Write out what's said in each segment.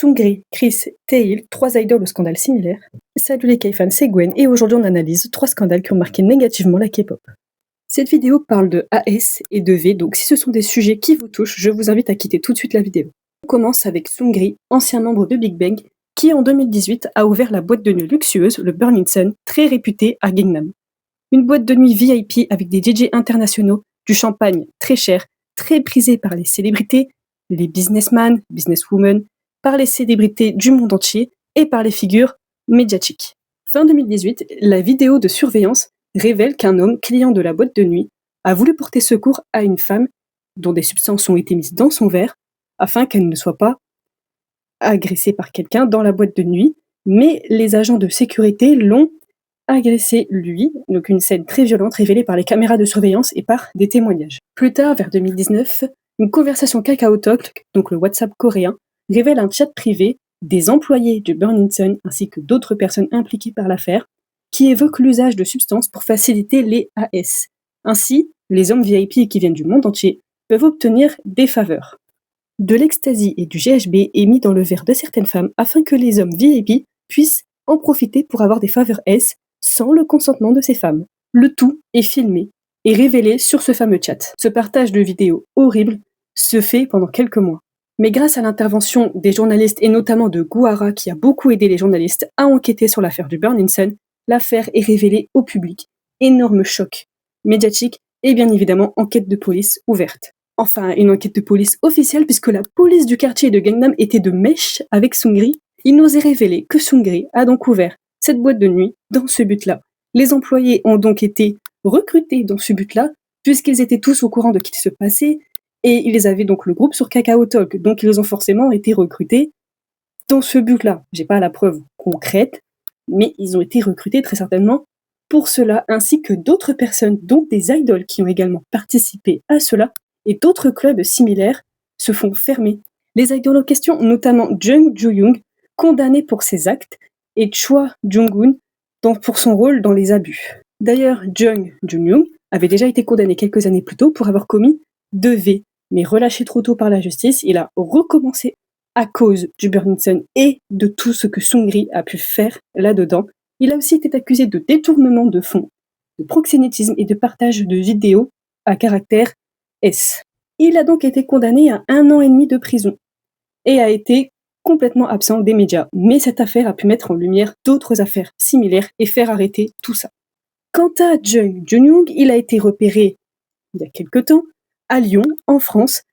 Seungri, Chris, Taeil, 3 idoles au scandale similaire. Salut les K-fans, c'est Gwen et aujourd'hui on analyse 3 scandales qui ont marqué négativement la K-pop. Cette vidéo parle de AS et de V, donc si ce sont des sujets qui vous touchent, je vous invite à quitter tout de suite la vidéo. On commence avec Seungri, ancien membre de Big Bang, qui en 2018 a ouvert la boîte de nuit luxueuse, le Burning Sun, très réputée à Gangnam. Une boîte de nuit VIP avec des DJ internationaux, du champagne très cher, très prisé par les célébrités, les businessmen, businesswomen, par les célébrités du monde entier et par les figures médiatiques. Fin 2018, la vidéo de surveillance révèle qu'un homme, client de la boîte de nuit, a voulu porter secours à une femme dont des substances ont été mises dans son verre afin qu'elle ne soit pas agressée par quelqu'un dans la boîte de nuit, mais les agents de sécurité l'ont agressé lui, donc une scène très violente révélée par les caméras de surveillance et par des témoignages. Plus tard, vers 2019, une conversation KakaoTalk, donc le WhatsApp coréen, révèle un chat privé des employés du Burning Sun ainsi que d'autres personnes impliquées par l'affaire qui évoquent l'usage de substances pour faciliter les AS. Ainsi, les hommes VIP qui viennent du monde entier peuvent obtenir des faveurs. De l'ecstasy et du GHB est mis dans le verre de certaines femmes afin que les hommes VIP puissent en profiter pour avoir des faveurs S sans le consentement de ces femmes. Le tout est filmé et révélé sur ce fameux chat. Ce partage de vidéos horribles se fait pendant quelques mois. Mais grâce à l'intervention des journalistes et notamment de Guara qui a beaucoup aidé les journalistes à enquêter sur l'affaire du Burning Sun, l'affaire est révélée au public. Énorme choc médiatique et bien évidemment enquête de police ouverte. Enfin, une enquête de police officielle puisque la police du quartier de Gangnam était de mèche avec Seungri. Il nous est révélé que Seungri a donc ouvert cette boîte de nuit dans ce but-là. Les employés ont donc été recrutés dans ce but-là puisqu'ils étaient tous au courant de ce qui se passait et ils avaient donc le groupe sur KakaoTalk, donc ils ont forcément été recrutés dans ce but-là. J'ai pas la preuve concrète, mais ils ont été recrutés très certainement pour cela, ainsi que d'autres personnes, dont des idoles qui ont également participé à cela, et d'autres clubs similaires se font fermer. Les idoles en question, notamment Jung Joo-young, condamné pour ses actes, et Choi Jung-hoon pour son rôle dans les abus. D'ailleurs, Jung Joo-young avait déjà été condamné quelques années plus tôt pour avoir commis 2 V, mais relâché trop tôt par la justice, il a recommencé à cause du Burning Sun et de tout ce que Seungri a pu faire là-dedans. Il a aussi été accusé de détournement de fonds, de proxénétisme et de partage de vidéos à caractère S. Il a donc été condamné à 1 an et demi de prison et a été complètement absent des médias. Mais cette affaire a pu mettre en lumière d'autres affaires similaires et faire arrêter tout ça. Quant à Jung Joo-young, il a été repéré il y a quelque temps à Lyon, en France,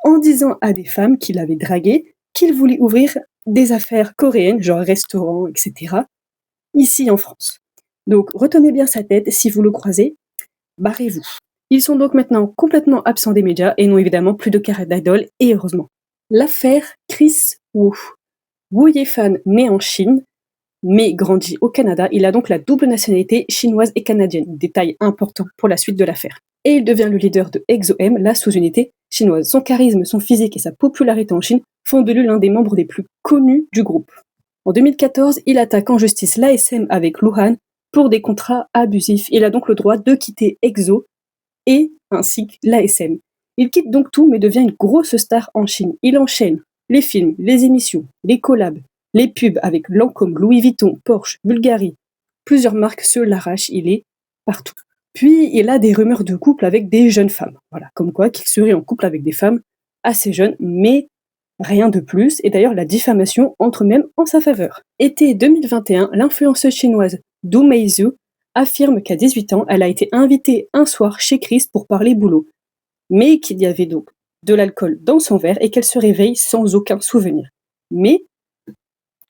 en disant à des femmes qu'il avait draguées qu'il voulait ouvrir des affaires coréennes, genre restaurants, etc., ici en France. Donc retenez bien sa tête, si vous le croisez, barrez-vous. Ils sont donc maintenant complètement absents des médias et n'ont évidemment plus de carrière d'idole, et heureusement. L'affaire Chris Wu. Wu Yefan, né en Chine, mais grandi au Canada, il a donc la double nationalité chinoise et canadienne, détail important pour la suite de l'affaire. Et il devient le leader de EXO-M, la sous-unité chinoise. Son charisme, son physique et sa popularité en Chine font de lui l'un des membres les plus connus du groupe. En 2014, il attaque en justice l'ASM avec Luhan pour des contrats abusifs. Il a donc le droit de quitter EXO et ainsi que l'ASM. Il quitte donc tout mais devient une grosse star en Chine. Il enchaîne les films, les émissions, les collabs, les pubs avec Lancôme, Louis Vuitton, Porsche, Bulgari. Plusieurs marques se l'arrachent, il est partout. Puis il a des rumeurs de couple avec des jeunes femmes. Voilà, comme quoi qu'il serait en couple avec des femmes assez jeunes, mais rien de plus. Et d'ailleurs, la diffamation entre même en sa faveur. Été 2021, l'influenceuse chinoise Du Meizu affirme qu'à 18 ans, elle a été invitée un soir chez Chris pour parler boulot, mais qu'il y avait donc de l'alcool dans son verre et qu'elle se réveille sans aucun souvenir. Mais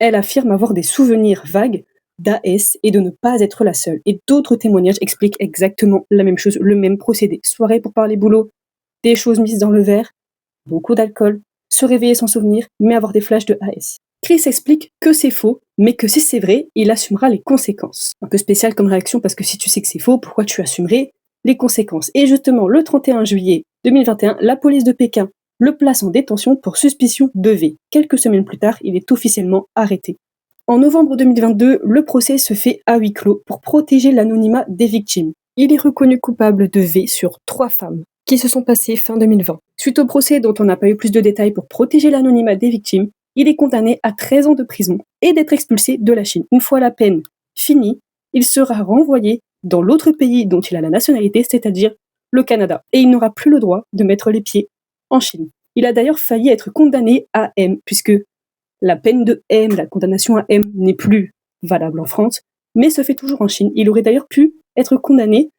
elle affirme avoir des souvenirs vagues d'AS et de ne pas être la seule. Et d'autres témoignages expliquent exactement la même chose, le même procédé. Soirée pour parler boulot, des choses mises dans le verre, beaucoup d'alcool, se réveiller sans souvenir, mais avoir des flashs de AS. Chris explique que c'est faux, mais que si c'est vrai, il assumera les conséquences. Un peu spécial comme réaction parce que si tu sais que c'est faux, pourquoi tu assumerais les conséquences? Et justement, le 31 juillet 2021, la police de Pékin le place en détention pour suspicion de V. Quelques semaines plus tard, il est officiellement arrêté. En novembre 2022, le procès se fait à huis clos pour protéger l'anonymat des victimes. Il est reconnu coupable de V sur 3 femmes qui se sont passées fin 2020. Suite au procès dont on n'a pas eu plus de détails pour protéger l'anonymat des victimes, il est condamné à 13 ans de prison et d'être expulsé de la Chine. Une fois la peine finie, il sera renvoyé dans l'autre pays dont il a la nationalité, c'est-à-dire le Canada. Et il n'aura plus le droit de mettre les pieds en Chine. Il a d'ailleurs failli être condamné à M, puisque la peine de M, la condamnation à M, n'est plus valable en France, mais se fait toujours en Chine. Il aurait d'ailleurs pu être condamné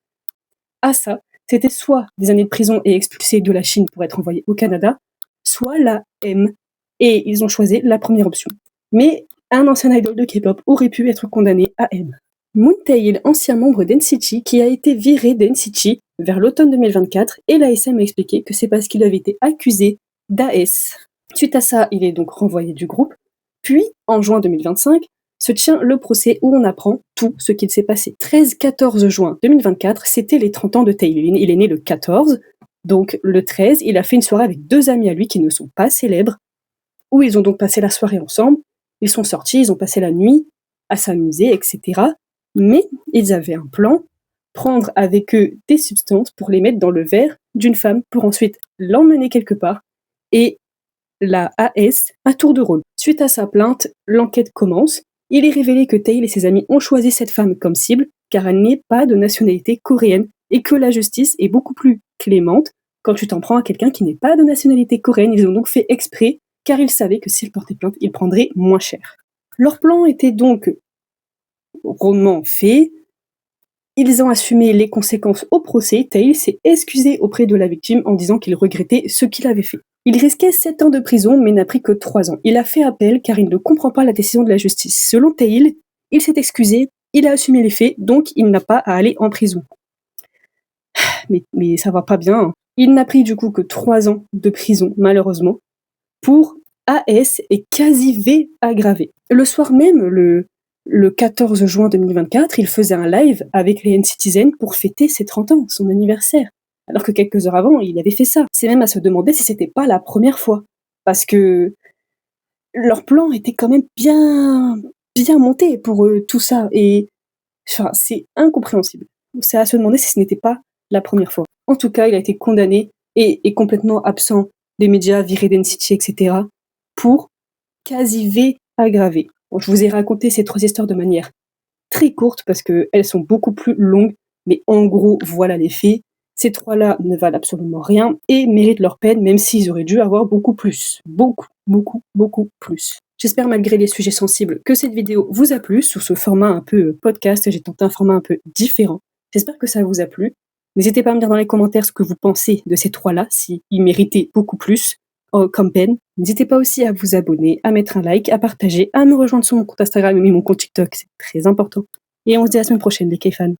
à ça. C'était soit des années de prison et expulsé de la Chine pour être envoyé au Canada, soit la M. Et ils ont choisi la première option. Mais un ancien idol de K-pop aurait pu être condamné à M. Moontail, ancien membre d'NCT, qui a été viré d'NCT vers l'automne 2024, et l'ASM a expliqué que c'est parce qu'il avait été accusé d'AS. Suite à ça, il est donc renvoyé du groupe. Puis, en juin 2025, se tient le procès où on apprend tout ce qu'il s'est passé. 13-14 juin 2024, c'était les 30 ans de Tae. Il est né le 14, donc le 13, il a fait une soirée avec 2 amis à lui qui ne sont pas célèbres, où ils ont donc passé la soirée ensemble. Ils sont sortis, ils ont passé la nuit à s'amuser, etc. Mais ils avaient un plan, prendre avec eux des substances pour les mettre dans le verre d'une femme pour ensuite l'emmener quelque part et la AS à tour de rôle. Suite à sa plainte, l'enquête commence. Il est révélé que Tae et ses amis ont choisi cette femme comme cible car elle n'est pas de nationalité coréenne et que la justice est beaucoup plus clémente quand tu t'en prends à quelqu'un qui n'est pas de nationalité coréenne. Ils ont donc fait exprès car ils savaient que s'ils portaient plainte, ils prendraient moins cher. Leur plan était donc rondement fait. Ils ont assumé les conséquences au procès. Tae s'est excusé auprès de la victime en disant qu'il regrettait ce qu'il avait fait. Il risquait 7 ans de prison, mais n'a pris que 3 ans. Il a fait appel car il ne comprend pas la décision de la justice. Selon Tae, il s'est excusé, il a assumé les faits, donc il n'a pas à aller en prison. Mais ça va pas bien. Hein. Il n'a pris du coup que 3 ans de prison, malheureusement, pour AS et quasi V aggravé. Le soir même, le 14 juin 2024, il faisait un live avec les N-Citizen pour fêter ses 30 ans, son anniversaire. Alors que quelques heures avant, il avait fait ça. C'est même à se demander si c'était pas la première fois. Parce que leur plan était quand même bien monté pour tout ça. Et enfin, c'est incompréhensible. C'est à se demander si ce n'était pas la première fois. En tout cas, il a été condamné et est complètement absent des médias, viré d'NCT, etc. pour quasi V aggravé. Bon, je vous ai raconté ces 3 histoires de manière très courte parce qu'elles sont beaucoup plus longues, mais en gros, voilà les faits. Ces 3-là ne valent absolument rien et méritent leur peine, même s'ils auraient dû avoir beaucoup plus. Beaucoup plus. J'espère, malgré les sujets sensibles, que cette vidéo vous a plu sous ce format un peu podcast. J'ai tenté un format un peu différent. J'espère que ça vous a plu. N'hésitez pas à me dire dans les commentaires ce que vous pensez de ces 3-là, s'ils méritaient beaucoup plus comme peine. N'hésitez pas aussi à vous abonner, à mettre un like, à partager, à me rejoindre sur mon compte Instagram et mon compte TikTok, c'est très important. Et on se dit à la semaine prochaine, les K-fans.